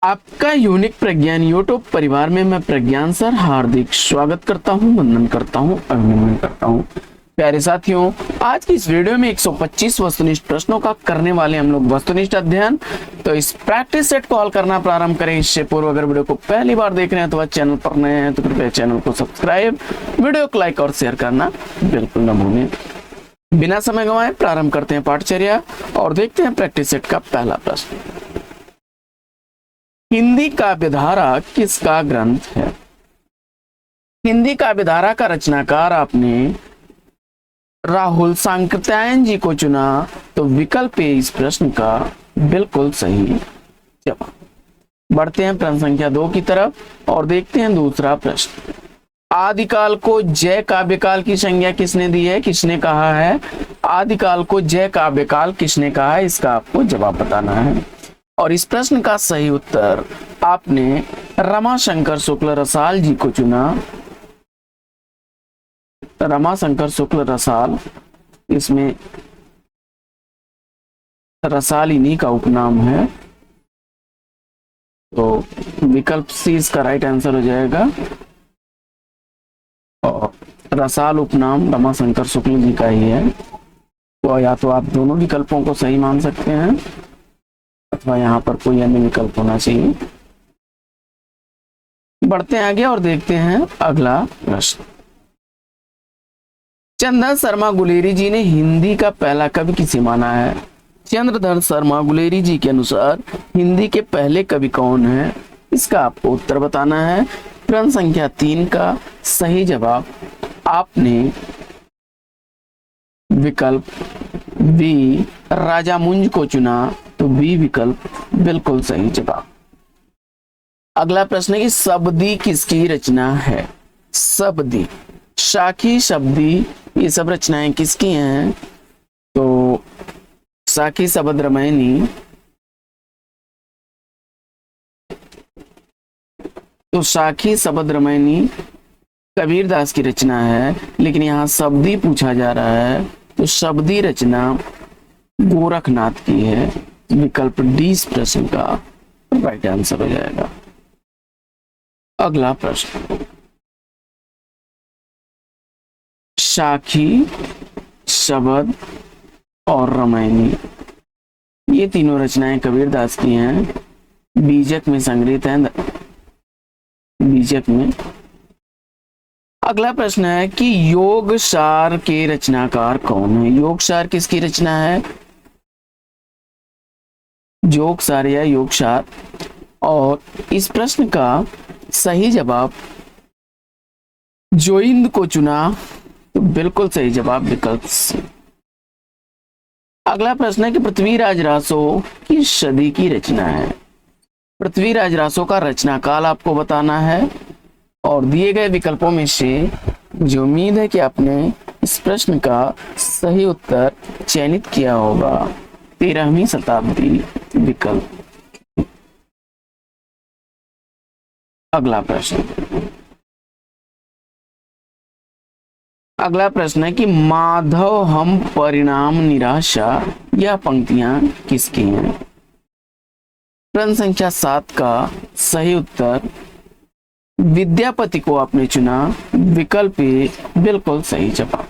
आपका यूनिक प्रज्ञान यूट्यूब परिवार में मैं प्रज्ञान सर हार्दिक स्वागत करता हूं, वंदन करता हूं, अभिनंदन करता हूं। प्यारे साथियों, आज की इस वीडियो में 125 वस्तुनिष्ठ प्रश्नों का करने वाले हम लोग वस्तुनिष्ठ अध्ययन। तो इस प्रैक्टिस सेट को हल करना प्रारंभ करें। इससे पूर्व अगर वीडियो को पहली बार देख रहे हैं तो वह चैनल पर नए हैं तो कृपया चैनल को सब्सक्राइब, वीडियो को लाइक और शेयर करना बिल्कुल न भूलें। बिना समय गंवाए प्रारंभ करते हैं पाठचर्या और देखते हैं प्रैक्टिस सेट का पहला प्रश्न। हिंदी काव्यधारा किसका ग्रंथ है? हिंदी काव्यधारा का रचनाकार आपने राहुल सांकृत्यायन जी को चुना, तो विकल्प ए इस प्रश्न का बिल्कुल सही जवाब। बढ़ते हैं प्रश्न संख्या 2 की तरफ और देखते हैं दूसरा प्रश्न। आदिकाल को जय काव्यकाल की संज्ञा किसने दी है? किसने कहा है? आदिकाल को जय काव्यकाल किसने कहा है? इसका आपको जवाब बताना है। और इस प्रश्न का सही उत्तर आपने रमाशंकर शुक्ल रसाल जी को चुना। रमाशंकर शुक्ल रसाल, इसमें रसाल इन्हीं का उपनाम है, तो विकल्प सी इसका राइट आंसर हो जाएगा। और रसाल उपनाम रमाशंकर शुक्ल जी का ही है, तो या तो आप दोनों विकल्पों को सही मान सकते हैं अथवा यहाँ पर कोई अन्य विकल्प होना चाहिए। बढ़ते हैं आगे और देखते हैं अगला प्रश्न। चंद्रधर शर्मा गुलेरी जी ने हिंदी का पहला कवि किसे माना है? चंद्रधर शर्मा गुलेरी जी के अनुसार हिंदी के पहले कवि कौन है? इसका आपको उत्तर बताना है। प्रश्न संख्या 3 का सही जवाब आपने विकल्प बी राजा मुंज को चुना, तो बी विकल्प बिल्कुल सही जवाब। अगला प्रश्न है कि शब्दी किसकी रचना है? शब्दी, शाखी, शब्दी, ये सब रचनाएं किसकी हैं? तो शाखी शब्द रामायणी, तो शाखी शब्द रामायणी कबीरदास की रचना है, लेकिन यहाँ शब्दी पूछा जा रहा है, तो शब्दी रचना गोरखनाथ की है। विकल्प डी इस प्रश्न का राइट आंसर हो जाएगा। अगला प्रश्न। शाखी, शब्द और रामायणी, ये तीनों रचनाएं कबीरदास की हैं, बीजक में संग्रहित हैं, बीजक में। अगला प्रश्न है कि योगसार के रचनाकार कौन है? योगसार किसकी रचना है? जोगसार या योगसार। और इस प्रश्न का सही जवाब जोइंद को चुना, तो बिल्कुल सही जवाब विकल्प सी। अगला प्रश्न है कि पृथ्वीराज रासो किस सदी की रचना है? पृथ्वीराज रासो का रचना काल आपको बताना है और दिए गए विकल्पों में से मुझे उम्मीद है कि आपने इस प्रश्न का सही उत्तर चयनित किया होगा। 13वीं शताब्दी विकल्प। अगला प्रश्न। अगला प्रश्न है कि माधव हम परिणाम निराशा, यह पंक्तियां किसकी हैं? प्रश्न संख्या 7 का सही उत्तर विद्यापति को आपने चुना, विकल्प ए बिल्कुल सही जवाब।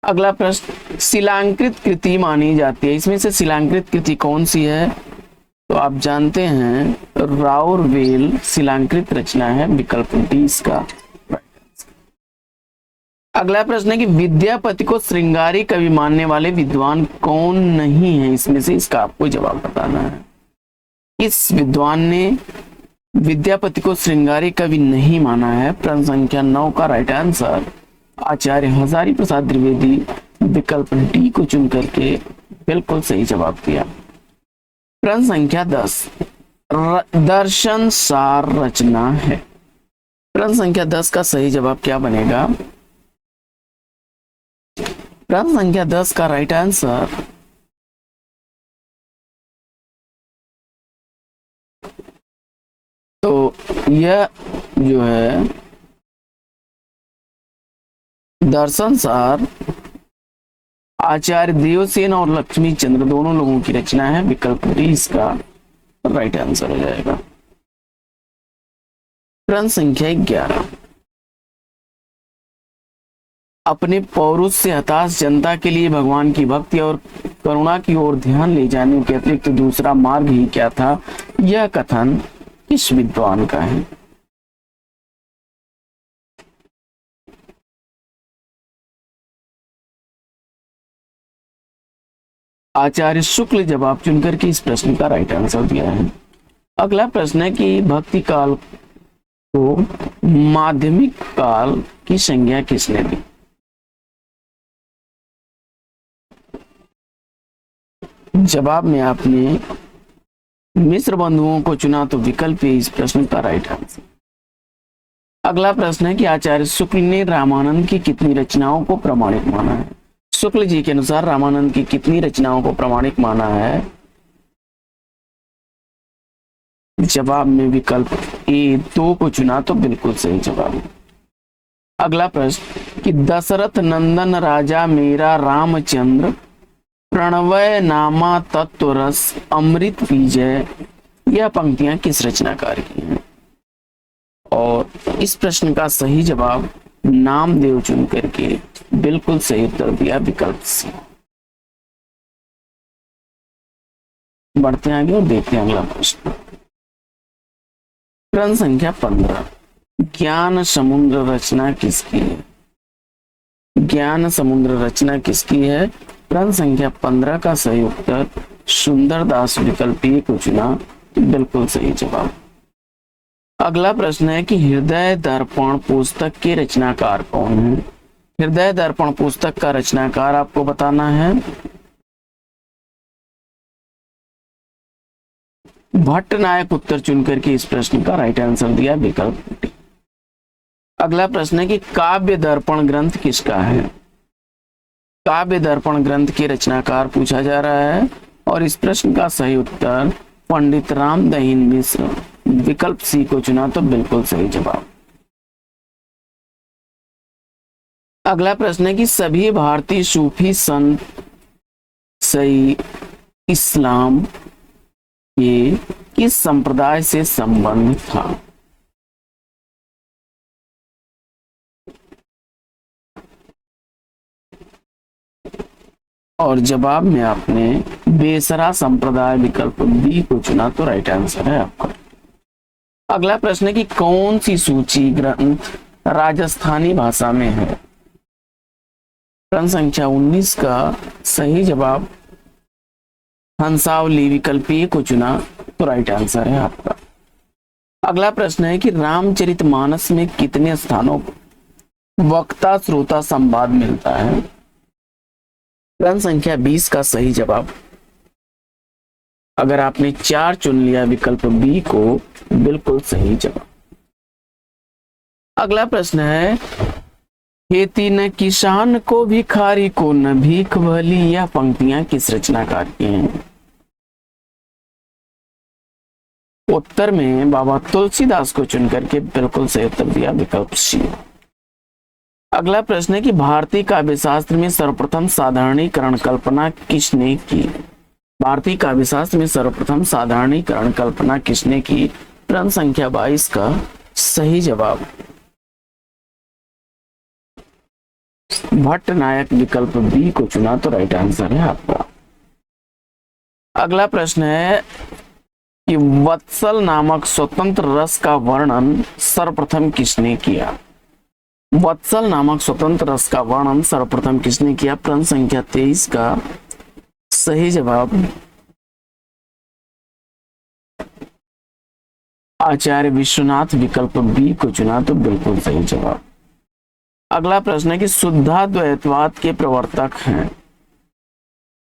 अगला प्रश्न। शिलांकृत कृति मानी जाती है, इसमें से शिलांकृत कृति कौन सी है? तो आप जानते हैं राउरवेल शिलांकृत रचना है, विकल्प डी इसका। अगला प्रश्न है कि विद्यापति को श्रृंगारी कवि मानने वाले विद्वान कौन नहीं है? इसमें से इसका आपको जवाब बताना है। इस विद्वान ने विद्यापति को श्रृंगारी कवि नहीं माना है। प्रश्न संख्या 9 का राइट आंसर आचार्य हजारी प्रसाद द्विवेदी, विकल्प डी को चुन करके बिल्कुल सही जवाब दिया। प्रश्न संख्या 10 दर्शन सार रचना है। प्रश्न संख्या 10 का सही जवाब क्या बनेगा? प्रश्न संख्या 10 का राइट आंसर तो यह जो है दर्शन सार आचार्य देवसेन और लक्ष्मी चंद्र दोनों लोगों की रचना है, विकल्प डी इसका राइट आंसर हो जाएगा। प्रश्न संख्या 11, अपने पौरुष से हताश जनता के लिए भगवान की भक्ति और करुणा की ओर ध्यान ले जाने के अतिरिक्त दूसरा मार्ग ही क्या था? यह कथन किस विद्वान का है? आचार्य शुक्ल जवाब चुनकर के इस प्रश्न का राइट आंसर दिया है। अगला प्रश्न है कि भक्ति काल को माध्यमिक काल की संज्ञा किसने दी? जवाब में आपने मिश्र बंधुओं को चुना तो विकल्प इस प्रश्न का राइट आंसर। अगला प्रश्न है कि आचार्य शुक्ल ने रामानंद की कितनी रचनाओं को प्रामाणिक माना है? शुक्ल जी के अनुसार रामानंद की कितनी रचनाओं को प्रामाणिक माना है? जवाब में विकल्प ए 2 को चुना तो बिल्कुल सही जवाब। अगला प्रश्न कि दशरथ नंदन राजा मेरा रामचंद्र प्रणवय नामा तत्व रस अमृत विजय, यह पंक्तियां किस रचनाकार की हैं? और इस प्रश्न का सही जवाब नामदेव चुन करके बिल्कुल सही उत्तर दिया विकल्प सी। बढ़ते आगे और देखते हैं अगला प्रश्न। प्रश्न संख्या 15, ज्ञान समुद्र रचना किसकी है? ज्ञान समुद्र रचना किसकी है? प्रश्न संख्या 15 का सही उत्तर सुंदरदास विकल्प ए को चुना, बिल्कुल सही जवाब। अगला प्रश्न है कि हृदय दर्पण पुस्तक के रचनाकार कौन है? हृदय दर्पण पुस्तक का रचनाकार आपको बताना है। भट्ट नायक उत्तर चुनकर के इस प्रश्न का राइट आंसर दिया विकल्प डी। अगला प्रश्न है कि काव्य दर्पण ग्रंथ किसका है? काव्य दर्पण ग्रंथ के रचनाकार पूछा जा रहा है और इस प्रश्न का सही उत्तर पंडित राम दहीन मिश्र, विकल्प सी को चुना तो बिल्कुल सही जवाब। अगला प्रश्न है कि सभी भारतीय सूफी संत सही इस्लाम के किस संप्रदाय से संबंधित था? और जवाब में आपने बेसरा संप्रदाय विकल्प बी को चुना तो राइट आंसर है आपका। अगला प्रश्न है कि कौन सी सूची ग्रंथ राजस्थानी भाषा में है? प्रश्न संख्या 19 का सही जवाब हंसावली विकल्प ए को चुना तो राइट आंसर है आपका। अगला प्रश्न है कि रामचरितमानस में कितने स्थानों पर वक्ता श्रोता संवाद मिलता है? प्रश्न संख्या 20 का सही जवाब, अगर आपने 4 चुन लिया विकल्प बी को, बिल्कुल सही जवाब। अगला प्रश्न है खेती न किसान को भिखारी को न भीख भली, यह पंक्तियां किस रचनाकार की हैं? उत्तर में बाबा तुलसीदास को चुनकर के बिल्कुल सही उत्तर दिया विकल्प सी। अगला प्रश्न है कि भारतीय काव्य शास्त्र में सर्वप्रथम साधारणीकरण कल्पना किसने की? भारतीय काव्य शास्त्र में सर्वप्रथम साधारणीकरण कल्पना किसने की? प्रश्न संख्या 22 का सही जवाब भट्ट नायक विकल्प बी को चुना तो राइट आंसर है आपका। अगला प्रश्न है कि वत्सल नामक स्वतंत्र रस का वर्णन सर्वप्रथम किसने किया? वत्सल नामक स्वतंत्र रस का वर्णन सर्वप्रथम किसने किया? प्रश्न संख्या 23 का सही जवाब आचार्य विश्वनाथ विकल्प बी को चुना तो बिल्कुल सही जवाब। अगला प्रश्न है कि शुद्धाद्वैतवाद के प्रवर्तक हैं,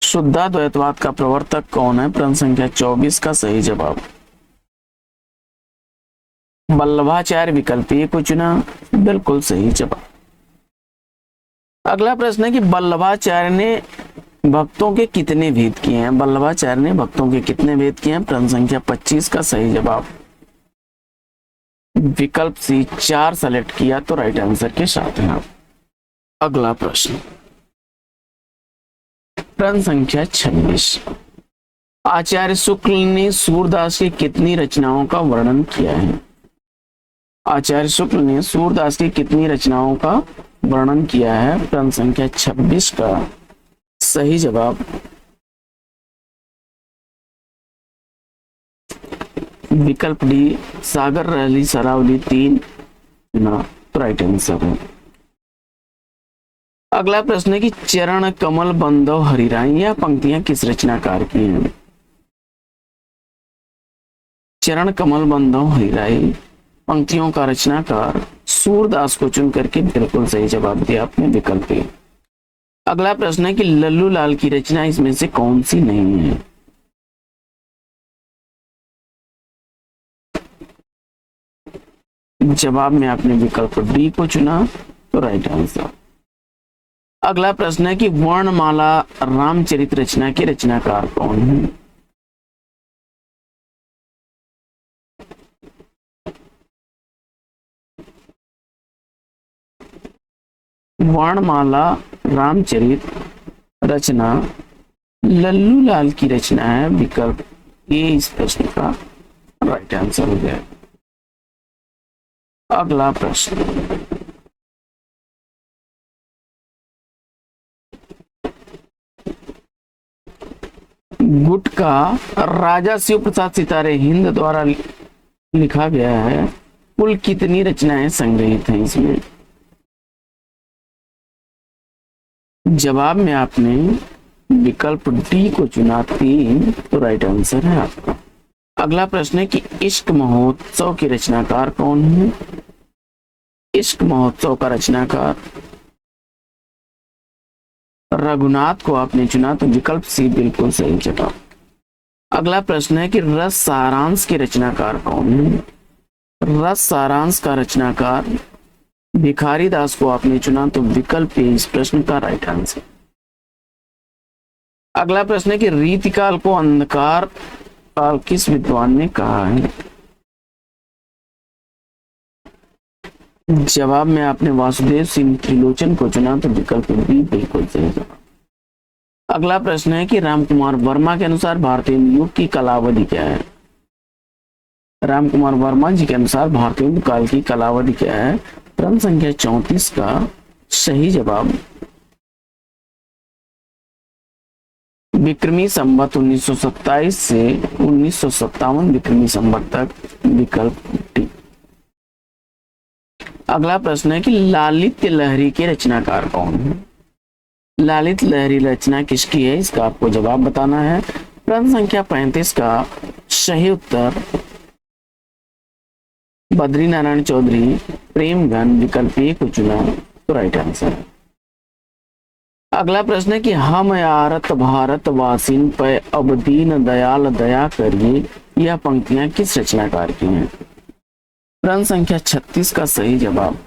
शुद्धाद्वैतवाद का प्रवर्तक कौन है? प्रश्न संख्या 24 का सही जवाब वल्लभाचार्य विकल्प ए को चुना, बिल्कुल सही जवाब। अगला प्रश्न है कि वल्लभाचार्य ने भक्तों के कितने भेद किए हैं? वल्लभाचार्य ने भक्तों के कितने भेद किए हैं? प्रश्न संख्या 25 का सही जवाब विकल्प सी 4 सेलेक्ट किया तो राइट आंसर के साथ हैं आप। अगला प्रश्न प्रश्न संख्या 26, आचार्य शुक्ल ने सूरदास की कितनी रचनाओं का वर्णन किया है? आचार्य शुक्ल ने सूरदास की कितनी रचनाओं का वर्णन किया है? प्रश्न संख्या 26 का सही जवाब विकल्प डी, सागर रहली सरावली 3 ना, तो राइट आंसर है। अगला प्रश्न है कि चरण कमल बंधव हरिराय, यह पंक्तियां किस रचनाकार की हैं? चरण कमल बंधव हरिराय पंक्तियों का रचनाकार सूरदास को चुन करके बिल्कुल सही जवाब दिया आपने, विकल्प ए। अगला प्रश्न है कि लल्लू लाल की रचना इसमें से कौन सी नहीं है? जवाब में आपने विकल्प डी को चुना, तो राइट आंसर। अगला प्रश्न है कि वर्णमाला रामचरित रचना के रचनाकार कौन है? वर्णमाला रामचरित रचना लल्लू लाल की रचना है, विकल्प ए इस प्रश्न का राइट आंसर हो गया। अगला प्रश्न, गुटका राजा शिव प्रसाद सितारे हिंद द्वारा लिखा गया है, कुल कितनी रचनाएं संग्रहित हैं इसमें? जवाब में आपने विकल्प डी को चुना 3, तो राइट आंसर है आपका। अगला प्रश्न है कि इश्क महोत्सव के रचनाकार कौन है? इश्क महोत्सव का रचनाकार रघुनाथ को आपने चुना, तो विकल्प सी बिल्कुल सही जवाब। अगला प्रश्न है कि रस सारांश के रचनाकार कौन है? रस सारांश का रचनाकार भिखारी दास को आपने चुना, तो विकल्प ए इस प्रश्न का राइट आंसर। अगला प्रश्न है कि रीतिकाल को अंधकार काल किस विद्वान ने कहा है? जवाब में आपने वासुदेव सिंह त्रिलोचन को चुना, तो विकल्प बी बिल्कुल सही जवाब। अगला प्रश्न है कि रामकुमार वर्मा के अनुसार भारतीय युग की कालावधि क्या है? रामकुमार वर्मा जी के अनुसार भारतीय युग काल की कालावधि क्या है? प्रश्न संख्या 34 का सही जवाब विक्रमी संवत 1927 से 1957 विक्रमी संवत तक, विकल्प डी। अगला प्रश्न है कि लालित्य लहरी के रचनाकार कौन है? लालित लहरी रचना किसकी है, इसका आपको जवाब बताना है। प्रश्न संख्या 35 का सही उत्तर बद्री नारायण चौधरी प्रेमगन, विकल्प ए को चुना, तो राइट आंसर है। अगला प्रश्न है कि हम यारत भारत वासिन पे अब दीन दयाल दया करिए, यह पंक्तियां किस रचनाकार की हैं? प्रश्न संख्या 36 का सही जवाब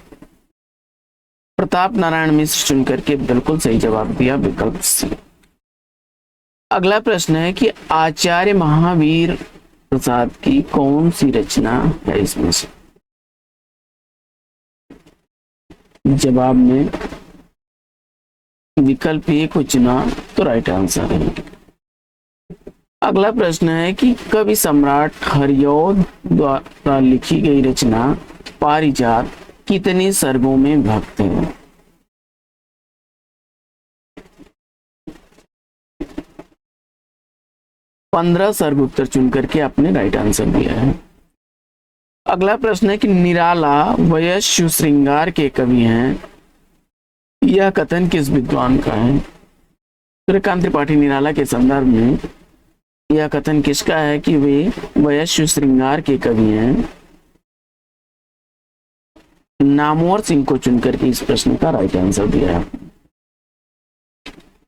प्रताप नारायण मिश्र चुन करके बिल्कुल सही जवाब दिया, विकल्प सी। अगला प्रश्न है कि आचार्य महावीर प्रसाद की कौन सी रचना है इसमें से? जवाब में विकल्प ए को चुना, तो राइट आंसर है। अगला प्रश्न है कि कवि सम्राट हरिऔध द्वारा लिखी गई रचना पारिजात कितने सर्गों में विभक्त है? पंद्रह सर्ग उत्तर चुन करके आपने राइट आंसर दिया है। अगला प्रश्न है कि निराला वयस्यु श्रृंगार के कवि हैं, यह कथन किस विद्वान का है? सूर्यकांत त्रिपाठी निराला के संदर्भ में यह कथन किसका है कि वे वयस्यु श्रृंगार के कवि हैं? नामवर सिंह को चुनकर के इस प्रश्न का राइट आंसर दिया है।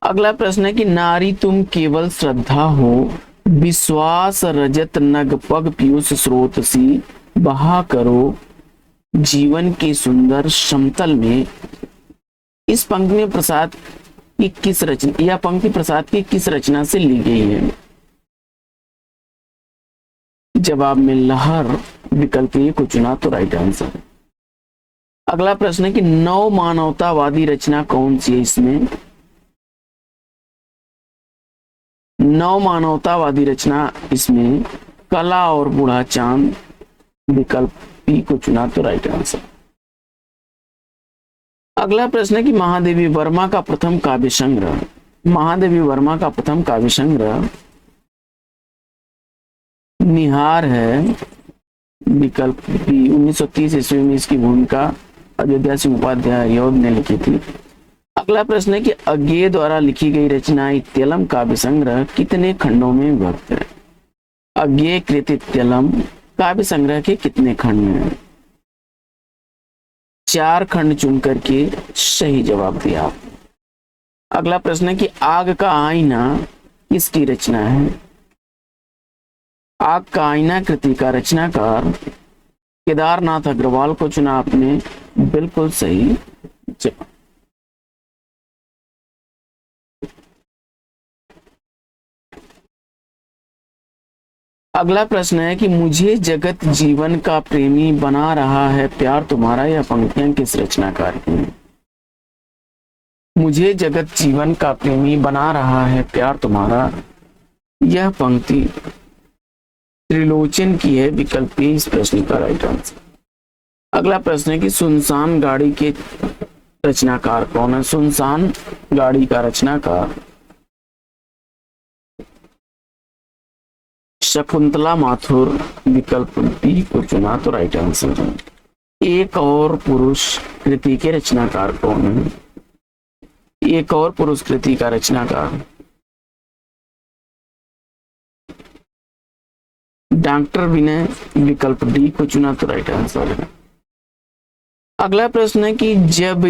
अगला प्रश्न है कि नारी तुम केवल श्रद्धा हो, विश्वास रजत नग पग पीयूष स्रोत सी, बहा करो जीवन के सुंदर समतल में, इस पंक्ति में प्रसाद की किस रचना, यह पंक्ति प्रसाद की किस रचना से ली गई है? जवाब में लहर, विकल्प ए को चुना, तो राइट आंसर। अगला प्रश्न है कि नव मानवतावादी रचना कौन सी है इसमें? नव मानवतावादी रचना, इसमें कला और बूढ़ा चांद, विकल्प पी को चुना तो राइट आंसर। अगला प्रश्न है कि महादेवी वर्मा का प्रथम काव्य संग्रह, महादेवी वर्मा का प्रथम काव्य संग्रह निहार है, विकल्प बी। 1930 ईस्वी में इसकी भूमिका अयोध्या सिंह उपाध्याय योग ने लिखी थी। अगला प्रश्न है कि अज्ञेय द्वारा लिखी गई रचना इत्यलम काव्य संग्रह कितने खंडों में विभक्त है? अज्ञेय कृत इत्यलम काव्य संग्रह के कितने खंड हैं? 4 खंड चुन करके सही जवाब दिया। अगला प्रश्न है कि आग का आईना किसकी रचना है? आग का आईना कृति का रचनाकार केदारनाथ अग्रवाल को चुना आपने, बिल्कुल सही जवाब। अगला प्रश्न है कि मुझे जगत जीवन का प्रेमी बना रहा है प्यार तुम्हारा, यह पंक्तियां किस रचनाकार की हैं? मुझे जगत जीवन का प्रेमी बना रहा है प्यार तुम्हारा, यह पंक्ति त्रिलोचन की है, विकल्प इस प्रश्न का राइट आंसर। अगला प्रश्न है कि सुनसान गाड़ी के रचनाकार कौन है? सुनसान गाड़ी का रचनाकार शकुंतला माथुर, विकल्प बी को चुना तो राइट आंसर है। एक और पुरुष कृति के रचनाकार कौन है? एक और पुरुष कृति का रचनाकार डॉक्टर विनय, विकल्प डी को चुना तो राइट आंसर है। अगला प्रश्न है कि जब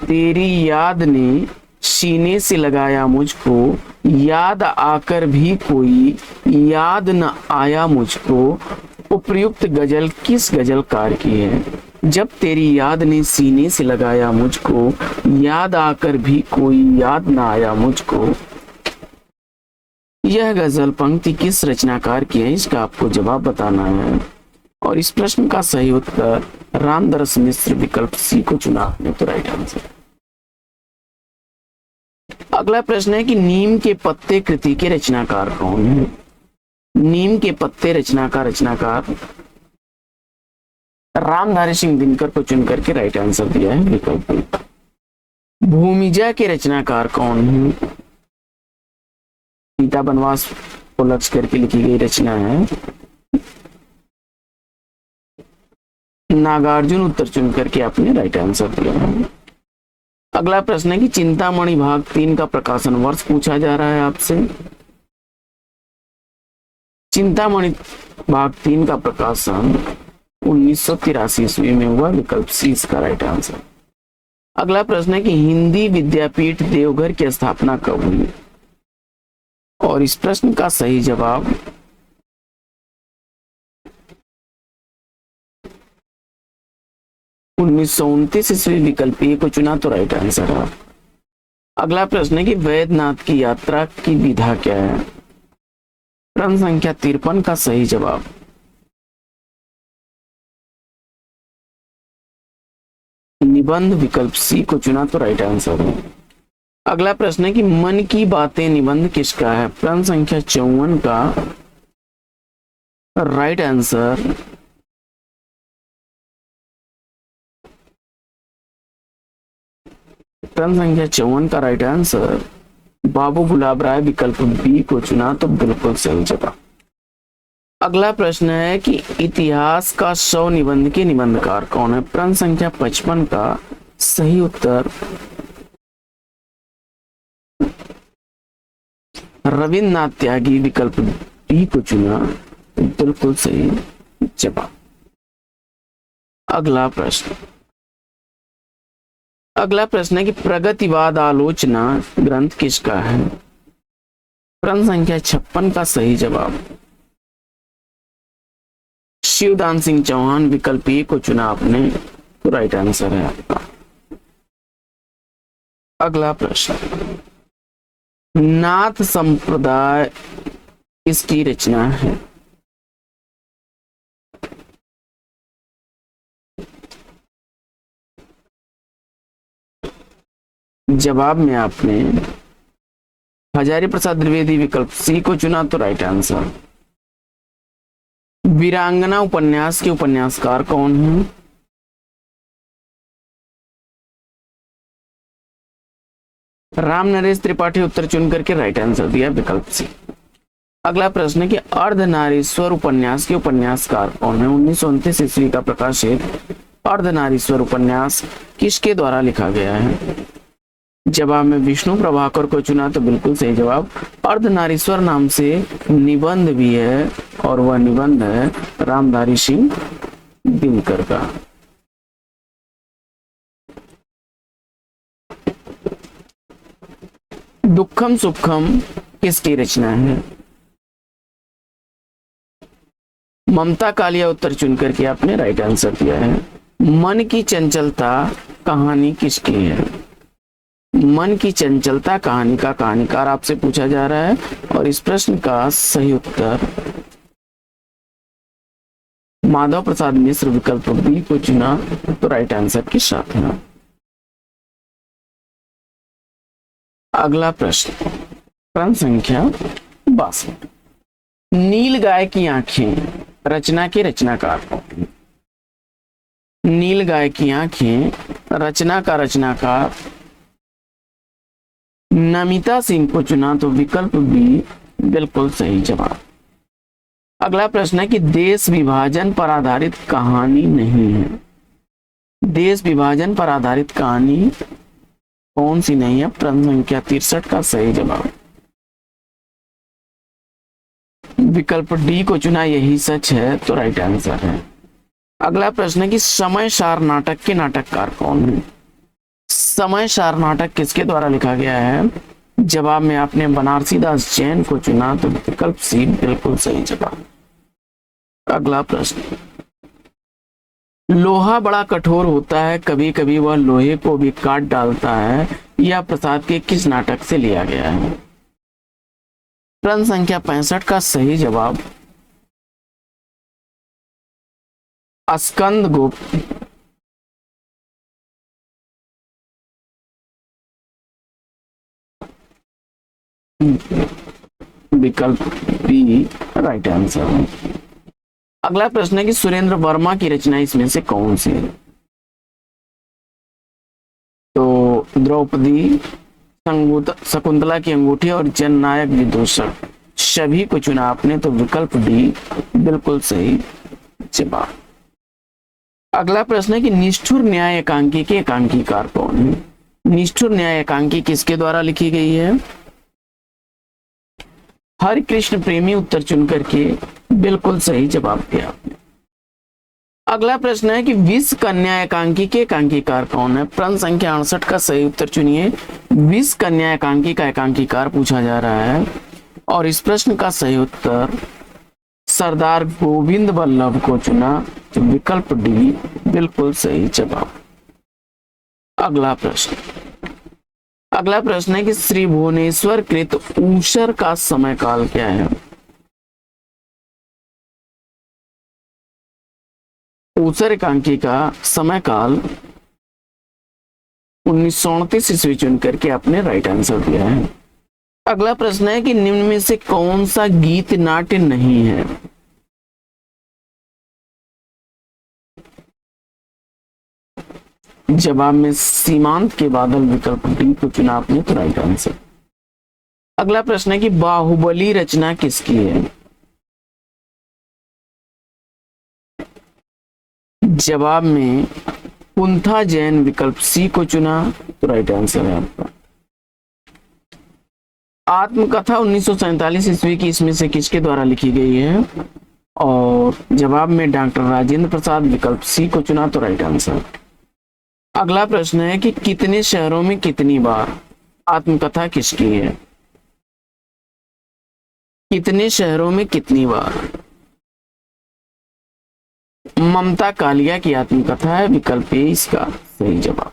तेरी याद ने सीने से लगाया मुझको, याद आकर भी कोई याद न आया मुझको, उपयुक्त गजल किस गजलकार की है? जब तेरी याद ने सीने से लगाया मुझको, याद आकर भी कोई याद न आया मुझको, यह गजल पंक्ति किस रचनाकार की है? इसका आपको जवाब बताना है और इस प्रश्न का सही उत्तर रामदास मिश्र, विकल्प सी को चुना आपने तो राइट आंसर। अगला प्रश्न है कि नीम के पत्ते कृति के रचनाकार कौन है? नीम के पत्ते रचना का रचनाकार रामधारी सिंह दिनकर को चुन करके राइट आंसर दिया है, विकल्प बी। भूमिजा के रचनाकार कौन है? सीता वनवास को लक्ष्य करके लिखी गई रचना है, नागार्जुन उत्तर चुन करके आपने राइट आंसर दिया है। अगला प्रश्न है कि चिंतामणि भाग 3 का प्रकाशन वर्ष पूछा जा रहा है आपसे। चिंतामणि भाग 3 का प्रकाशन 1983 ईस्वी में हुआ, विकल्प सी इसका राइट आंसर। अगला प्रश्न है कि हिंदी विद्यापीठ देवघर की स्थापना कब हुई? और इस प्रश्न का सही जवाब 1929 ईस्वी, विकल्प ए को चुना तो राइट आंसर है। अगला प्रश्न है कि वैद्यनाथ की यात्रा की विधा क्या है? प्रश्न संख्या 53 का सही जवाब निबंध, विकल्प सी को चुना तो राइट आंसर है। अगला प्रश्न है कि मन की बातें निबंध किसका है? प्रश्न संख्या 54 का राइट आंसर प्रश्न संख्या 54 का राइट आंसर बाबू गुलाब राय, विकल्प बी को चुना तो बिल्कुल सही जवाब। अगला प्रश्न है कि इतिहास का 100 निबंध के निबंधकार कौन है? प्रश्न संख्या 55 का सही उत्तर रविन्द्रनाथ त्यागी, विकल्प डी को चुना, बिल्कुल सही जवाब। अगला प्रश्न है कि प्रगतिवाद आलोचना ग्रंथ किसका है? प्रश्न संख्या 56 का सही जवाब शिवदान सिंह चौहान, विकल्प ए को चुना आपने तो राइट आंसर है आपका। अगला प्रश्न, नाथ संप्रदाय इसकी रचना है? जवाब में आपने हजारी प्रसाद द्विवेदी विकल्प सी को चुना तो राइट आंसर। वीरांगना उपन्यास के उपन्यासकार कौन हैं? राम नरेश त्रिपाठी उत्तर चुन करके राइट आंसर दिया विकल्प सी। अगला प्रश्न है कि अर्धनारीश्वर उपन्यास के उपन्यासकार कौन है? 1929 ईस्वी का प्रकाशित अर्धनारीश्वर उपन्यास किसके द्वारा लिखा गया है? जवाब में विष्णु प्रभाकर को चुना तो बिल्कुल सही जवाब। अर्धनारीश्वर नाम से निबंध भी है और वह निबंध है रामधारी सिंह दिनकर का। दुखम सुखम किसकी रचना है? ममता कालिया उत्तर चुन करके आपने राइट आंसर दिया है। मन की चंचलता कहानी किसकी है? मन की चंचलता कहानी का कहानीकार आपसे पूछा जा रहा है और इस प्रश्न का सही उत्तर माधव प्रसाद मिश्र विकल्प बी को चुना तो राइट आंसर के साथ है। अगला प्रश्न संख्या 62। नील गाय की आंखें रचना के रचनाकार कौन है? नील गाय की आंखें रचना का रचनाकार नमिता सिंह को चुना तो विकल्प बी बिल्कुल सही जवाब। अगला प्रश्न है कि देश विभाजन पर आधारित कहानी नहीं है। देश विभाजन पर आधारित कहानी कौन सी नहीं है? प्रश्न संख्या 63 का सही जवाब विकल्प डी को चुना, यही सच है तो राइट आंसर है। अगला प्रश्न है कि समय सार नाटक के नाटककार कौन है? समय सार नाटक किसके द्वारा लिखा गया है? जवाब में आपने बनारसी दास जैन को चुना तो विकल्प सी बिल्कुल सही जवाब। अगला प्रश्न, लोहा बड़ा कठोर होता है, कभी कभी वह लोहे को भी काट डालता है, यह प्रसाद के किस नाटक से लिया गया है? प्रश्न संख्या 65 का सही जवाब स्कंद गुप्त विकल्प बी राइट आंसर है। अगला प्रश्न है कि सुरेंद्र वर्मा की रचना इसमें से कौन सी है? तो द्रौपदी, शकुंतला की अंगूठी और जननायक विदूषक सभी को चुना आपने तो विकल्प डी बिल्कुल सही जवाब। अगला प्रश्न है कि निष्ठुर न्याय एकांकी के एकांकीकार कौन है? निष्ठुर न्याय एकांकी किसके द्वारा लिखी गई है? हरि कृष्ण प्रेमी उत्तर चुन करके बिल्कुल सही जवाब दिया आपने। अगला प्रश्न है कि विश्व कन्या एकांकी के एकांकीकार कौन है? प्रश्न संख्या 68 का सही उत्तर चुनिए। विश्व कन्या एकांकी का एकांकीकार पूछा जा रहा है और इस प्रश्न का सही उत्तर सरदार गोविंद वल्लभ को चुना तो विकल्प डी बिल्कुल सही जवाब। अगला प्रश्न है कि श्री भुवनेश्वर कृत ऊषर का समय काल क्या है? ऊषर एकांकी का समय काल 1929 ईस्वी चुन करके आपने राइट आंसर दिया है। अगला प्रश्न है कि निम्न में से कौन सा गीत नाट्य नहीं है? जवाब में सीमांत के बादल विकल्प डी को चुना आपने तो राइट आंसर। अगला प्रश्न है कि बाहुबली रचना किसकी है? जवाब में कुंथा जैन विकल्प सी को चुना तो राइट आंसर है आपका। आत्मकथा 1947 ईस्वी की इसमें से किसके द्वारा लिखी गई है? और जवाब में डॉक्टर राजेंद्र प्रसाद विकल्प सी को चुना तो राइट आंसर। अगला प्रश्न है कि कितने शहरों में कितनी बार आत्मकथा किसकी है? कितने शहरों में कितनी बार? ममता कालिया की आत्मकथा है, विकल्प ए इसका सही जवाब।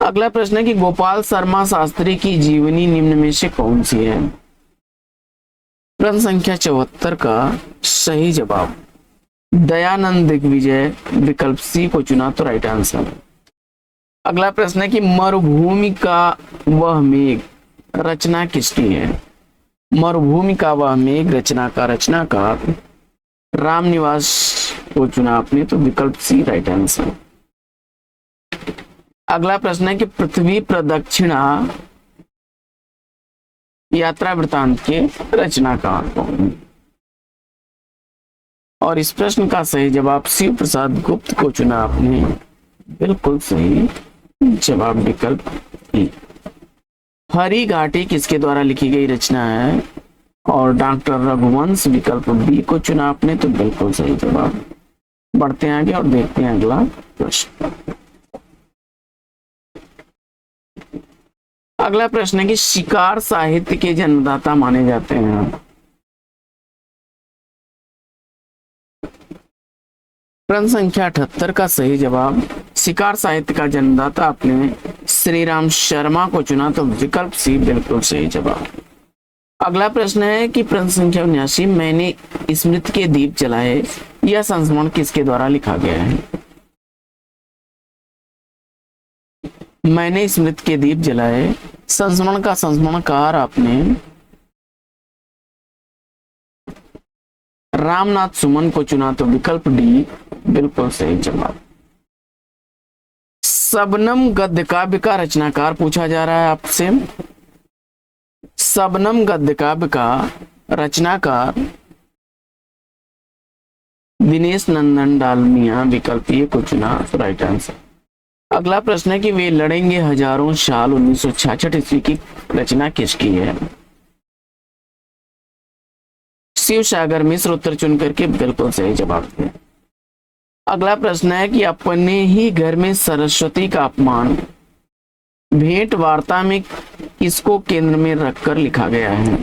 अगला प्रश्न है कि गोपाल शर्मा शास्त्री की जीवनी निम्न में से कौन सी है? प्रश्न संख्या 74 का सही जवाब दयानंद दिग्विजय विकल्प सी को चुना तो राइट आंसर। अगला प्रश्न है कि मरुभूमि का वह मेघ रचना किसकी है? मरुभूमि का वह मेघ रचना का रचनाकार रामनिवास को चुना आपने, तो विकल्प सी राइट आंसर। अगला प्रश्न है कि पृथ्वी प्रदक्षिणा यात्रा वृतांत के रचनाकार कौन है? और इस प्रश्न का सही जवाब शिव प्रसाद गुप्त को चुना आपने, बिल्कुल सही जवाब विकल्प ई। हरी घाटी किसके द्वारा लिखी गई रचना है? और डॉक्टर रघुवंश विकल्प बी को चुना आपने, तो बिल्कुल सही जवाब। बढ़ते हैं आगे और देखते हैं अगला प्रश्न। अगला प्रश्न है कि शिकार साहित्य के जन्मदाता माने जाते हैं। प्रश्न संख्या 78 का सही जवाब शिकार साहित्य का जन्मदाता आपने श्री राम शर्मा को चुना, तो विकल्प सी बिल्कुल सही जवाब। अगला प्रश्न है कि प्रश्न संख्या 79 मैंने स्मृति के दीप जलाए, यह संस्मरण किसके द्वारा लिखा गया है? मैंने स्मृति के दीप जलाए संस्मरण का संस्मरणकार आपने रामनाथ सुमन को चुना, तो विकल्प डी बिल्कुल सही जवाब। शबनम गद्य काव्य का रचनाकार पूछा जा रहा है आपसे। शबनम गद्य काव्य का रचनाकार दिनेश नंदन डालमिया, विकल्प ए को चुना, तो राइट आंसर। अगला प्रश्न है कि वे लड़ेंगे हजारों साल 1966 ईस्वी की रचना किसकी है? शिव सागर मिश्र उत्तर चुन करके बिल्कुल सही जवाब दिया। अगला प्रश्न है कि अपने ही घर में सरस्वती का अपमान भेंट वार्ता में किसको केंद्र में रखकर लिखा गया है?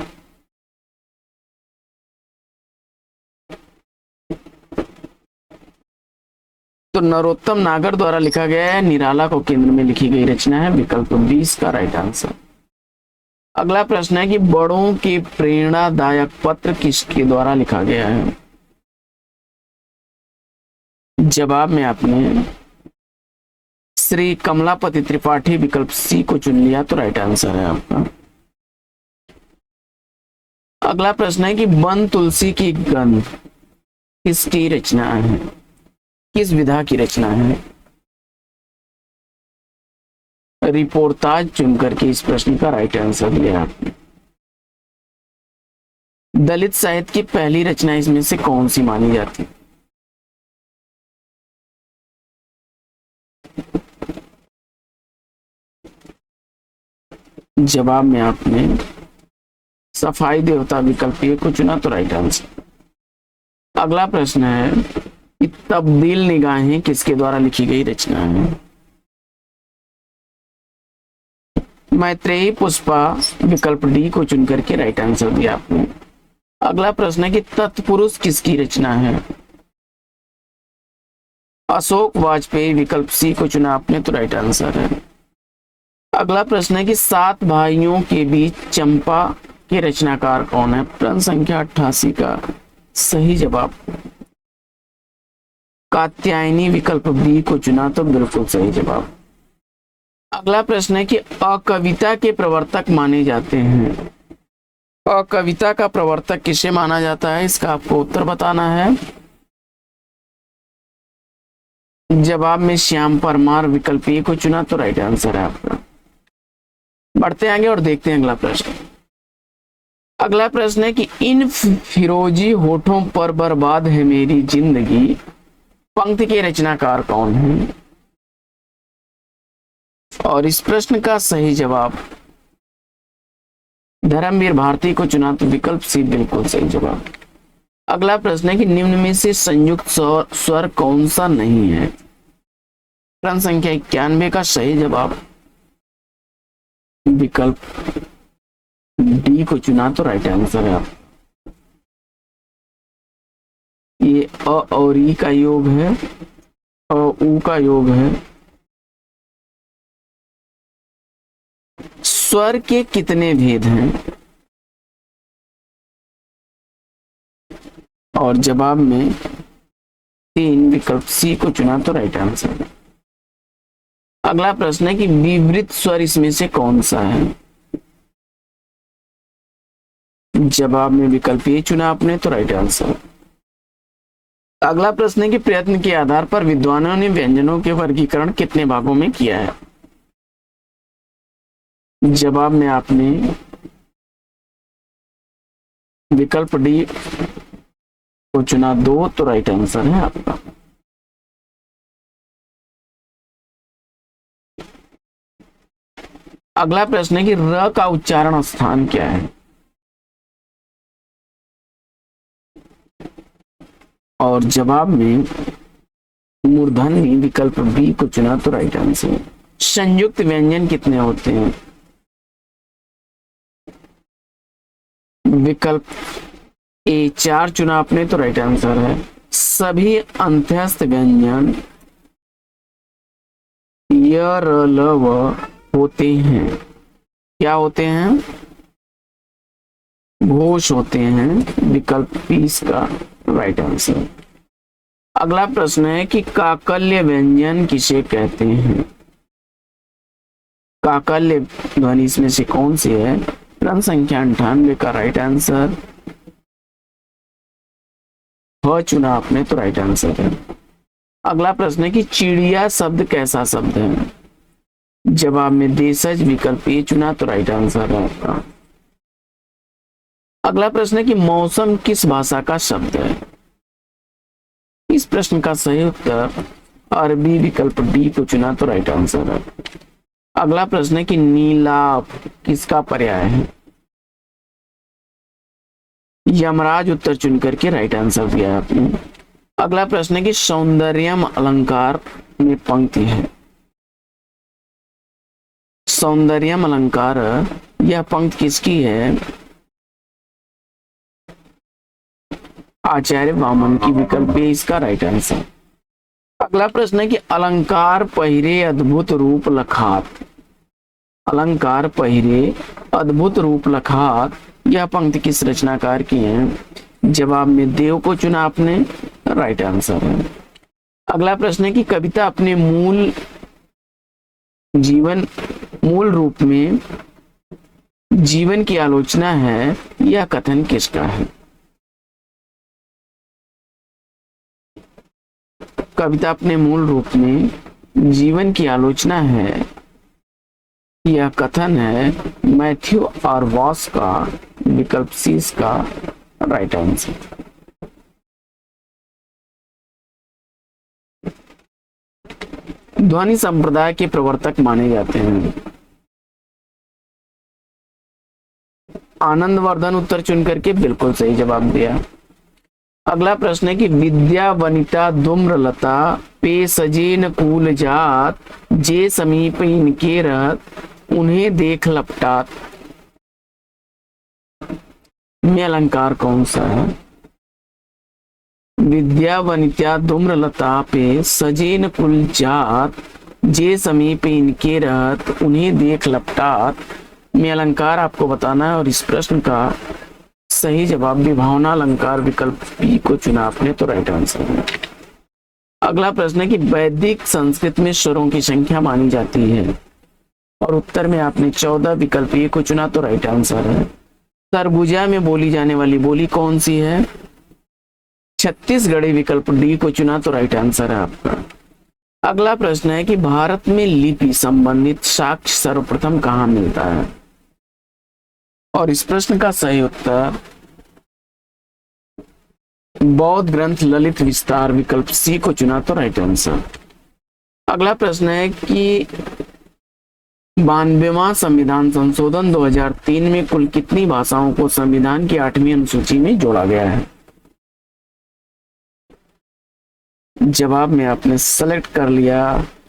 तो नरोत्तम नागर द्वारा लिखा गया है, निराला को केंद्र में लिखी गई रचना है, विकल्प 20 का राइट आंसर। अगला प्रश्न है कि बड़ों के प्रेरणादायक पत्र किसके द्वारा लिखा गया है? जवाब में आपने श्री कमलापति त्रिपाठी विकल्प सी को चुन लिया, तो राइट आंसर है आपका। अगला प्रश्न है कि वन तुलसी की गंध किसकी रचना है? किस विधा की रचना है? रिपोर्टाज चुन करके इस प्रश्न का राइट आंसर दिया आपने। दलित साहित्य की पहली रचना इसमें से कौन सी मानी जाती है? जवाब में आपने सफाई देवता विकल्प ए को चुना, तो राइट आंसर। अगला प्रश्न है कि तब्दील निगाहें किसके द्वारा लिखी गई रचना है? मैत्रेयी पुष्पा विकल्प डी को चुन करके राइट आंसर दिया आपने। अगला प्रश्न है कि तत्पुरुष किसकी रचना है? अशोक वाजपेयी विकल्प सी को चुना आपने, तो राइट आंसर है। अगला प्रश्न है कि 7 भाइयों के बीच चंपा के रचनाकार कौन है? प्रश्न संख्या 88 का सही जवाब कात्यायनी विकल्प बी को चुना, तो बिल्कुल सही जवाब। अगला प्रश्न है कि अकविता के प्रवर्तक माने जाते हैं। अकविता का प्रवर्तक किसे माना जाता है? इसका आपको उत्तर बताना है। जवाब में श्याम परमार विकल्प ए को चुना, तो राइट आंसर है आपका। बढ़ते आगे और देखते हैं अगला प्रश्न। अगला प्रश्न है कि इन फिरोजी होठों पर बर्बाद है मेरी जिंदगी पंक्ति के रचनाकार कौन है? और इस प्रश्न का सही जवाब धर्मवीर भारती को चुना, तो विकल्प सी बिल्कुल सही जवाब। अगला प्रश्न है कि निम्न में से संयुक्त स्वर कौन सा नहीं है? प्रश्न संख्या 91 का सही जवाब विकल्प डी को चुना, तो राइट आंसर है आप। ये अ और ई का योग है, अ उ का योग है। स्वर के कितने भेद हैं? और जवाब में 3 विकल्प सी को चुना, तो राइट आंसर है। अगला प्रश्न है कि विवृत स्वर इसमें से कौन सा है? जवाब में विकल्प ए चुना आपने तो राइट आंसर। अगला प्रश्न है कि प्रयत्न के आधार पर विद्वानों ने व्यंजनों के वर्गीकरण कितने भागों में किया है। जवाब में आपने विकल्प डी को चुना 2 तो राइट आंसर है आपका। अगला प्रश्न है कि र का उच्चारण स्थान क्या है। और जवाब में मूर्धन्य विकल्प बी को चुना तो राइट आंसर। संयुक्त व्यंजन कितने होते हैं। विकल्प ए 4 चुना आपने तो राइट आंसर है। सभी अंत्यस्थ व्यंजन य र ल व होते हैं। क्या होते हैं। घोष होते हैं। विकल्प बी इसका राइट आंसर। अगला प्रश्न है कि काकल्य व्यंजन किसे कहते हैं। काकल्य ध्वनि इसमें से कौन सी है। क्रम संख्या 98 का राइट आंसर ह चुना आपने तो राइट आंसर है। अगला प्रश्न है कि चिड़िया शब्द कैसा शब्द है। जवाब में देशज विकल्प ए चुना तो राइट आंसर है आपका। अगला प्रश्न है कि मौसम किस भाषा का शब्द है। इस प्रश्न का सही उत्तर अरबी विकल्प डी को चुना तो राइट आंसर है। अगला प्रश्न है कि नीलाभ किसका पर्याय है। यमराज उत्तर चुन करके राइट आंसर दिया है आपने। अगला प्रश्न है कि सौंदर्यम अलंकार में पंक्ति है। सौंदर्यम अलंकार यह पंक्ति किसकी है। आचार्य वामन की विकल्प ए इसका राइट आंसर। अगला प्रश्न है कि अलंकार पहिरे अद्भुत रूप लखात। अलंकार पहिरे अद्भुत रूप लखात यह पंक्ति किस रचनाकार की है। जवाब में देव को चुना आपने राइट आंसर है। अगला प्रश्न है कि कविता अपने मूल रूप में जीवन की आलोचना है। यह कथन किसका है। कविता अपने मूल रूप में जीवन की आलोचना है। यह कथन है मैथ्यू और वॉस का। विकल्प सी इसका राइट आंसर। ध्वनि संप्रदाय के प्रवर्तक माने जाते हैं। आनंदवर्धन उत्तर चुन करके बिल्कुल सही जवाब दिया। अगला प्रश्न है कि विद्या वनिता धूम्रलता पे सजेन कुल जात जे समीप इनके रहत उन्हें देख लपटात में अलंकार कौन सा है। विद्या वनिता धूम्रलता पे सजेन कुल जात जे समीप इनके रहत उन्हें देख लपटात में अलंकार आपको बताना है। और इस प्रश्न का सही जवाब विभावना अलंकार विकल्प बी को चुना आपने तो राइट आंसर है। अगला प्रश्न है कि वैदिक संस्कृत में स्वरों की संख्या मानी जाती है। और उत्तर में आपने 14 विकल्प ए को चुना तो राइट आंसर है। सरगुजा में बोली जाने वाली बोली कौन सी है। छत्तीसगढ़ी विकल्प डी को चुना तो राइट आंसर है आपका। अगला प्रश्न है कि भारत में लिपि संबंधित साक्ष्य सर्वप्रथम कहां मिलता है। और इस प्रश्न का सही उत्तर बौद्ध ग्रंथ ललित विस्तार विकल्प सी को चुना तो राइट आंसर। अगला प्रश्न है कि 92वां संविधान संशोधन 2003 में कुल कितनी भाषाओं को संविधान की 8वीं अनुसूची में जोड़ा गया है। जवाब में आपने सेलेक्ट कर लिया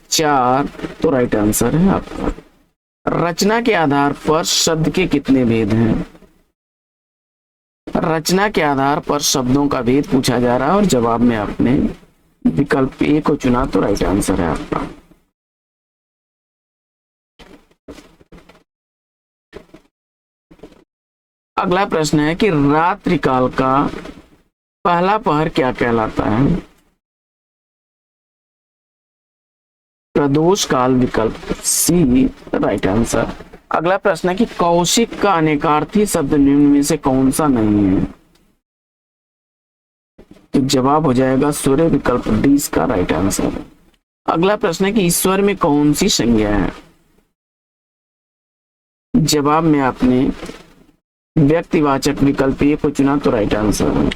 4 तो राइट आंसर है आपका। रचना के आधार पर शब्द के कितने भेद हैं। रचना के आधार पर शब्दों का भेद पूछा जा रहा है। और जवाब में आपने विकल्प ए को चुना तो राइट आंसर है आपका। अगला प्रश्न है कि रात्रि काल का पहला पहर क्या कहलाता है। प्रदोष काल विकल्प सी राइट आंसर। अगला प्रश्न है कि कौशिक का अनेकार्थी शब्द निम्न में से कौन सा नहीं है? तो जवाब हो जाएगा सूर्य, विकल्प डी इसका राइट आंसर। अगला प्रश्न है कि ईश्वर में कौन सी संज्ञा है? जवाब में आपने व्यक्तिवाचक विकल्प ए को चुना तो राइट आंसर है।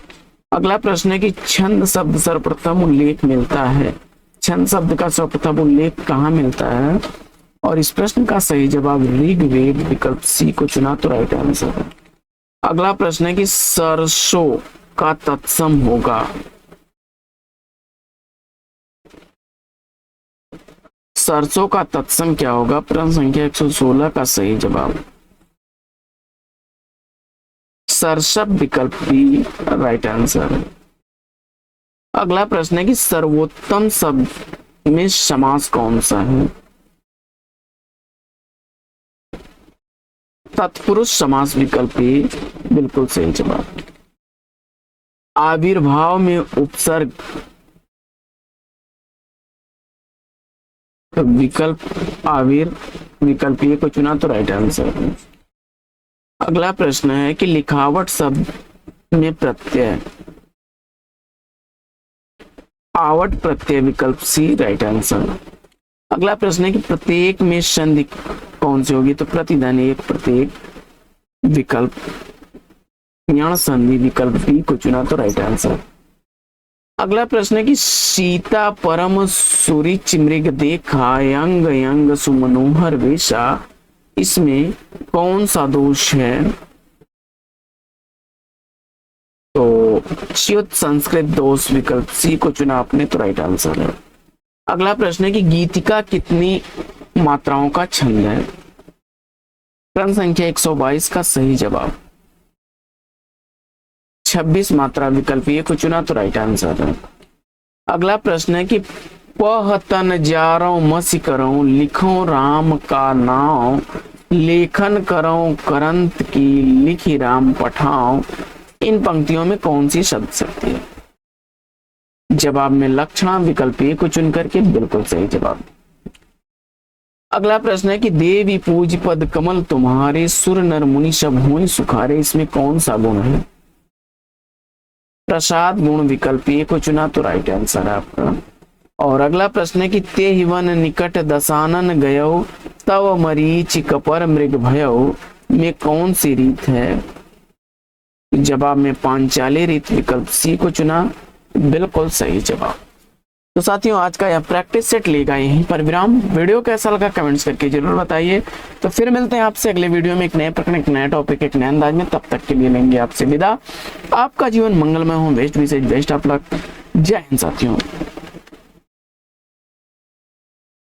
अगला प्रश्न है कि छंद शब्द सर्वप्रथम उल्लेख मिलता है, छंद शब्द का सर्वप्रथम उल्लेख कहाँ मिलता है? और इस प्रश्न का सही जवाब ऋग्वेद, विकल्प सी को चुना तो राइट आंसर है। अगला प्रश्न है कि सरसों का तत्सम होगा, सरसों का तत्सम क्या होगा? प्रश्न संख्या 116 का सही जवाब सरसब, विकल्प बी राइट आंसर है। अगला प्रश्न है कि सर्वोत्तम शब्द में समास कौन सा है? तत्पुरुष समास, विकल्प ए बिल्कुल सही जवाब। आविर्भाव में उपसर्ग, विकल्प आविर, विकल्प ए को चुना तो राइट आंसर है। अगला प्रश्न है कि लिखावट शब्द में प्रत्यय, आवट प्रत्यय, विकल्प सी राइट आंसर। अगला प्रश्न है कि प्रत्येक में संधि कौन सी होगी? तो प्रतिध्वनि एक, प्रत्येक, विकल्प यण संधि, विकल्प बी को चुना तो राइट आंसर। अगला प्रश्न है कि सीता परम सुरुचि मृग देखा, यंग यंग सुमनोहर वेशा, इसमें कौन सा दोष है? तो च्युत संस्कृत दोष, विकल्प सी को चुना आपने तो राइट आंसर है। अगला प्रश्न है कि गीतिका कितनी मात्राओं का छंद है? प्रश्न संख्या 122 का सही जवाब 26 मात्रा, विकल्प ए को चुना तो राइट आंसर है। अगला प्रश्न है कि पहतन जारो मसी करो, लिखो राम का नाम, लेखन करो करंत की, लिखी राम पठाओ, इन पंक्तियों में कौन सी शब्द शक्ति है? जवाब में लक्षणा, विकल्प ए को चुन करके बिल्कुल सही जवाब। अगला प्रश्न है कि देवी पूज पद कमल तुम्हारे, सुर नर मुनि सब हों सुखारे, इसमें कौन सा गुण है? प्रसाद गुण, विकल्प ए को चुना तो राइट आंसर है आपका। और अगला प्रश्न है कि ते ही वन निकट दसानन गयो, तव मरीच कपर मृग भयो, में कौन सी रीत है? जवाब में पांचाली रीत, विकल्प सी को चुना बिल्कुल सही जवाब। तो साथियों आज का यह प्रैक्टिस सेट लेगा यहीं पर विराम। वीडियो कैसा लगा कमेंट्स करके जरूर बताइए। तो फिर मिलते हैं आपसे अगले वीडियो में एक नए प्रकरण, एक नया टॉपिक, एक नए अंदाज में। तब तक के लिए लेंगे आपसे विदा। आपका जीवन मंगलमय हो, बेस्ट विशेष best of luck. Jai Hind साथियों।